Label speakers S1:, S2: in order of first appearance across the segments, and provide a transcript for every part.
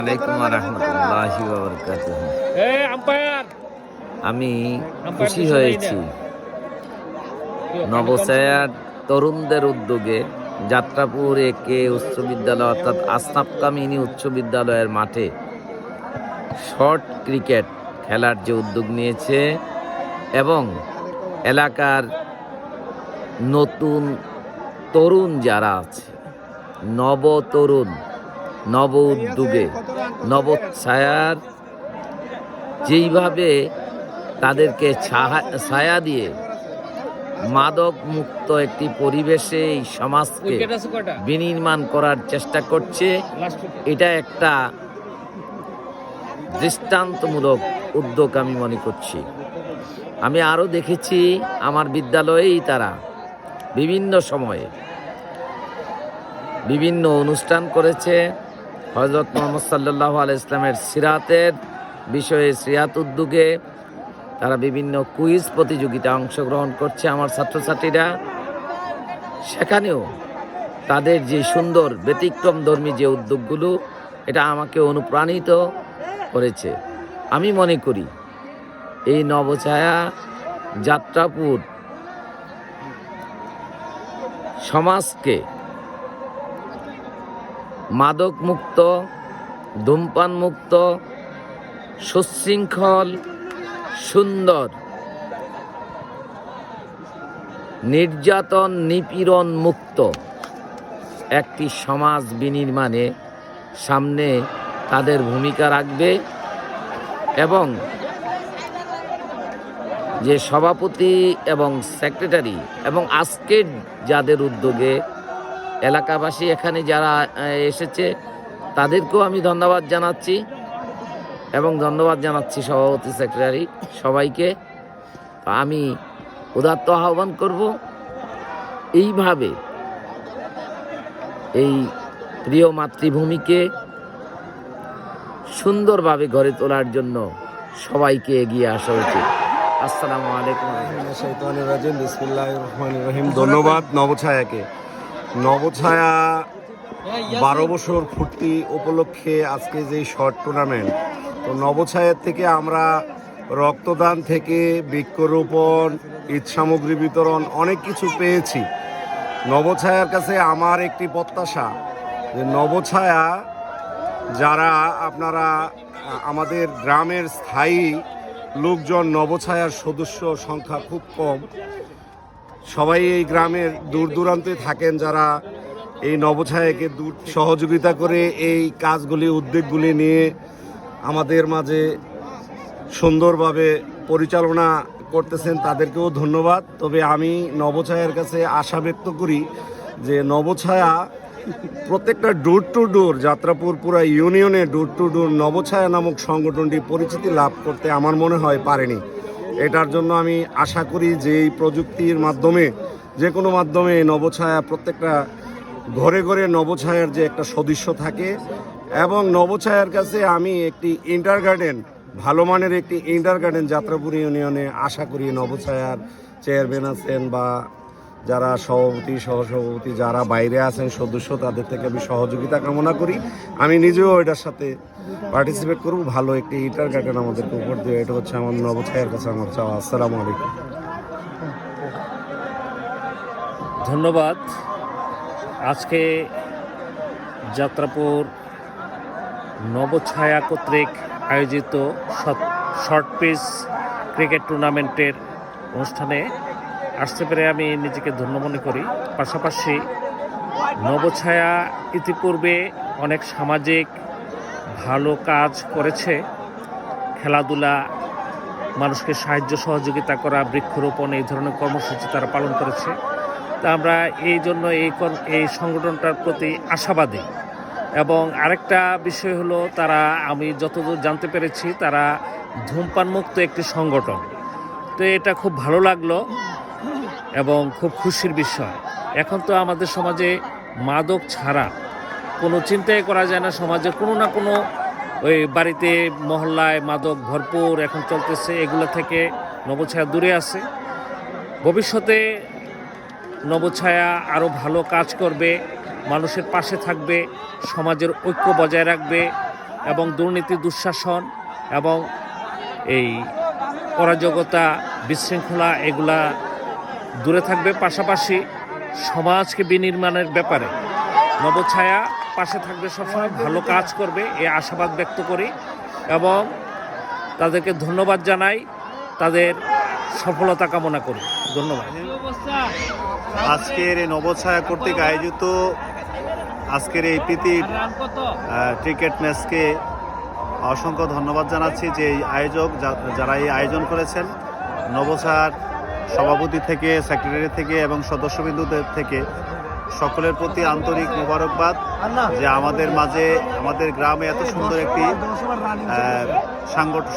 S1: আলাইকুম রাহমাতুল্লাহি ওয়া বারাকাতুহু। আমি খুশি হয়েছি নবসায়ার তরুণদের উদ্যোগে যাত্রাপুর একে উচ্চ বিদ্যালয় অর্থাৎ আসনাফ কামিনী উচ্চ বিদ্যালয়ের মাঠে শর্ট ক্রিকেট খেলার যে উদ্যোগ নিয়েছে এবং এলাকার নতুন তরুণ যারা আছে নবতরুণ নব উদ্যোগে নবছায়ার যেইভাবে তাদেরকে ছায়া দিয়ে মাদক মুক্ত একটি পরিবেশে এই সমাজকে বিনির্মাণ করার চেষ্টা করছে, এটা একটা দৃষ্টান্তমূলক উদ্যোগ আমি মনে করছি। আমি আরও দেখেছি আমার বিদ্যালয়েই তারা বিভিন্ন সময়ে বিভিন্ন অনুষ্ঠান করেছে। হযরত মুহাম্মদ সাল্লাল্লাহু আলাইহি ইসলামের সিরাতের বিষয়ে সিরাত উদ্যোগে তারা বিভিন্ন কুইজ প্রতিযোগিতায় অংশগ্রহণ করছে আমার ছাত্রছাত্রীরা। সেখানেও তাদের যে সুন্দর ব্যতিক্রমধর্মী যে উদ্যোগগুলো, এটা আমাকে অনুপ্রাণিত করেছে। আমি মনে করি এই নবছায়া যাত্রাপুর সমাজকে মাদক মুক্ত, ধূমপান মুক্ত, সুশৃঙ্খল, সুন্দর, নির্যাতন নিপীড়ন মুক্ত একটি সমাজ বিনির্মাণে সামনে তাদের ভূমিকা রাখবে এবং যে সভাপতি এবং সেক্রেটারি এবং আজকের যাদের উদ্যোগে এলাকাবাসী এখানে যারা এসেছে তাদেরকেও আমি ধন্যবাদ জানাচ্ছি এবং ধন্যবাদ জানাচ্ছি সভাপতি সেক্রেটারি সবাইকে। আমি উদাত্ত আহ্বান করব এইভাবে এই প্রিয় মাতৃভূমিকে সুন্দরভাবে গড়ে তোলার জন্য সবাইকে এগিয়ে আসা উচিত। আসসালামু আলাইকুম।
S2: বিসমিল্লাহির রহমানির রহিম। ধন্যবাদ নবছায়াকে। নবছায়া 12 বছর পূর্তি উপলক্ষে আজকে যে শর্ট টুর্নামেন্ট, তো নবছায়ার থেকে আমরা রক্তদান থেকে বৃক্ষরোপণ, ঈদ সামগ্রী বিতরণ অনেক কিছু পেয়েছি। নবছায়ার কাছে আমার একটি প্রত্যাশা যে নবছায়া যারা আপনারা আমাদের গ্রামের স্থায়ী লোকজন, নবছায়ার সদস্য সংখ্যা খুব কম, সবাই এই গ্রামের দূর দূরান্তে থাকেন, যারা এই নবছায়াকে সহযোগিতা করে এই কাজগুলি উদ্যোগগুলি নিয়ে আমাদের মাঝে সুন্দরভাবে পরিচালনা করতেছেন, তাদেরকেও ধন্যবাদ। তবে আমি নবছায়ার কাছে আশা ব্যক্ত করি যে নবছায়া প্রত্যেকটা ডোর টু ডোর, যাত্রাপুর পুরা ইউনিয়নে ডোর টু ডোর নবছায়া নামক সংগঠনটি পরিচিতি লাভ করতে আমার মনে হয় পারেনি। এটার জন্য আমি আশা করি যে এই প্রযুক্তির মাধ্যমে, যে কোনো মাধ্যমে নবছায়া প্রত্যেকটা ঘরে ঘরে নবছায়ার যে একটা সদস্য থাকে এবং নবছায়ার কাছে আমি একটি ইন্টার গার্ডেন, ভালো মানের একটি ইন্টার গার্ডেন যাত্রাপুর ইউনিয়নে আশা করি। নবছায়ার চেয়ারম্যান আছেন বা যারা সভাপতি সহসভাপতি যারা বাইরে আছেন সদস্য, তাদের থেকে আমি সহযোগিতা কামনা করি। আমি নিজেও এটার সাথে পার্টিসিপেট করব। ভালো একটি ইন্টার গার্ডেন আমাদেরকে উপর দিয়ে, এটা হচ্ছে আমার নবছায়ার কাছে আমার চাওয়া। আসসালামু আলাইকুম।
S3: ধন্যবাদ। আজকে যাত্রাপুর নবছায়া কর্তৃক আয়োজিত শর্ট পিচ ক্রিকেট টুর্নামেন্টের অনুষ্ঠানে আসতে পেরে আমি নিজেকে ধন্য মনে করি। পাশাপাশি নবছায়া ইতিপূর্বে অনেক সামাজিক ভালো কাজ করেছে, খেলাধুলা, মানুষকে সাহায্য সহযোগিতা করা, বৃক্ষরোপণ, এই ধরনের কর্মসূচি তারা পালন করেছে। তা আমরা এই জন্য এই সংগঠনটার প্রতি আশাবাদী। এবং আরেকটা বিষয় হলো, তারা, আমি যতদূর জানতে পেরেছি, তারা ধূমপান মুক্ত একটি সংগঠন। তো এটা খুব ভালো লাগলো এবং খুব খুশির বিষয়। এখন তো আমাদের সমাজে মাদক ছাড়া কোনো চিন্তাই করা যায় না। সমাজে কোনো না কোনো ওই বাড়িতে মহল্লায় মাদক ভরপুর এখন চলতেছে। এগুলো থেকে নবছায়া দূরে আছে। ভবিষ্যতে নবছায়া আরও ভালো কাজ করবে, মানুষের পাশে থাকবে, সমাজের ঐক্য বজায় রাখবে, এবং দুর্নীতি দুঃশাসন এবং এই অরাজকতা বিশৃঙ্খলা এগুলা দূরে থাকবে। পাশাপাশি সমাজকে বিনির্মাণের ব্যাপারে নবছায়া পাশে থাকবে, সবসময় ভালো কাজ করবে এই আশাবাদ ব্যক্ত করি এবং তাদেরকে ধন্যবাদ জানাই, তাদের সফলতা কামনা করি। ধন্যবাদ।
S4: আজকের এই নবছায়া কর্তৃক আয়োজিত আজকের এই প্রীতি ক্রিকেট ম্যাচকে অসংখ্য ধন্যবাদ জানাচ্ছি যে এই আয়োজক যারা এই আয়োজন করেছেন, নবছায়ার সভাপতি থেকে, সেক্রেটারি থেকে এবং সদস্যবৃন্দদের থেকে সকলের প্রতি আন্তরিক মোবারকবাদ যে আমাদের মাঝে, আমাদের গ্রামে এত সুন্দর একটি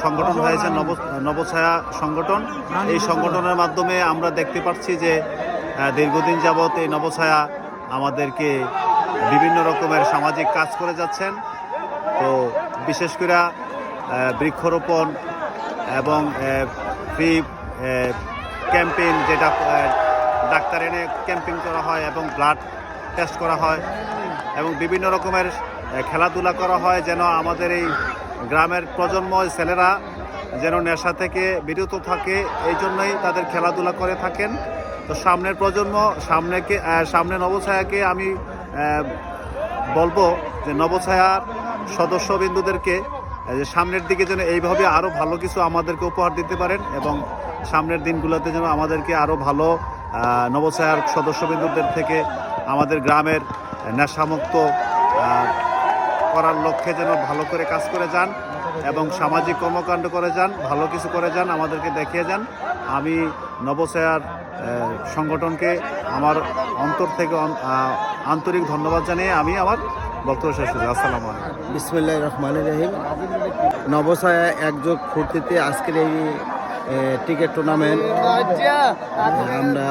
S4: সংগঠন হয়েছে, নবছায়া সংগঠন। এই সংগঠনের মাধ্যমে আমরা দেখতে পাচ্ছি যে দীর্ঘদিন যাবৎ এই নবছায়া আমাদেরকে বিভিন্ন রকমের সামাজিক কাজ করে যাচ্ছেন। তো বিশেষ করে বৃক্ষরোপণ এবং ফ্রি ক্যাম্পেইন, যেটা ডাক্তার এনে ক্যাম্পিং করা হয় এবং ব্লাড টেস্ট করা হয় এবং বিভিন্ন রকমের খেলাধুলা করা হয়, যেন আমাদের এই গ্রামের প্রজন্ম ছেলেরা যেন নেশা থেকে বিরত থাকে, এই জন্যই তাদের খেলাধুলা করে থাকেন। তো সামনের প্রজন্ম, সামনে নবছায়াকে আমি বলবো যে নবছায়ার সদস্যবিন্দুদেরকে যে সামনের দিকে যেন এইভাবে আরও ভালো কিছু আমাদেরকে উপহার দিতে পারেন এবং সামনের দিনগুলোতে যেন আমাদেরকে আরও ভালো নবছায়ার সদস্যবিন্দুদের থেকে আমাদের গ্রামের নেশামুক্ত করার লক্ষ্যে যেন ভালো করে কাজ করে যান এবং সামাজিক কর্মকাণ্ড করে যান, ভালো কিছু করে যান, আমাদেরকে দেখিয়ে যান। আমি নবছায়ার সংগঠনকে আমার অন্তর থেকে আন্তরিক ধন্যবাদ জানিয়ে আমি আমার বক্তব্য শেষ করছি। আসসালামু আলাইকুম।
S5: বিসমিল্লাহির রহমানির রহিম। নবছায়া একযোগ ফুর্তিতে আজকের এই ক্রিকেট টুর্নামেন্ট, আমরা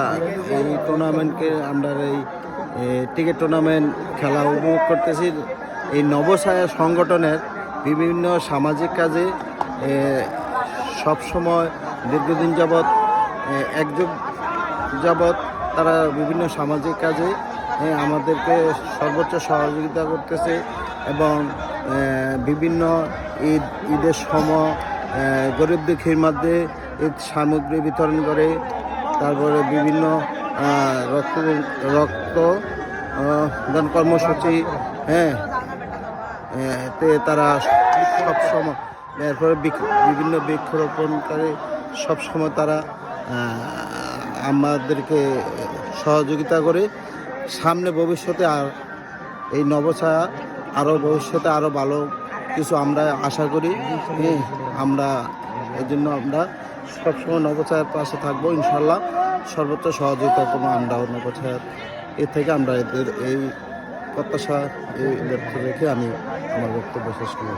S5: এই টুর্নামেন্টকে আমরা এই ক্রিকেট টুর্নামেন্ট খেলা উপভোগ করতেছি। এই নবছায়া সংগঠনের বিভিন্ন সামাজিক কাজে সবসময় দীর্ঘদিন যাবৎ একযোগ যাবৎ তারা বিভিন্ন সামাজিক কাজে আমাদেরকে সর্বোচ্চ সহযোগিতা করতেছে এবং বিভিন্ন ঈদের সময় গরিব দুঃখীর মধ্যে ঈদ সামগ্রী বিতরণ করে, তারপরে বিভিন্ন রক্তদান কর্মসূচি তে তারা সবসময়, এরপরে বিভিন্ন বৃক্ষরোপণ করে সবসময় তারা আমাদেরকে সহযোগিতা করে। সামনে ভবিষ্যতে আর এই নবছায়া ভবিষ্যতে আরও ভালো কিছু আমরা আশা করি। আমরা এই জন্য আমরা সবসময় নবছায়ার পাশে থাকবো, ইনশাল্লাহ সর্বোচ্চ সহযোগিতা করবো আমরাও নবছায়ার। এর থেকে আমরা এদের এই প্রত্যাশা এই লক্ষ্য রেখে আমি আমার বক্তব্য শেষ করব।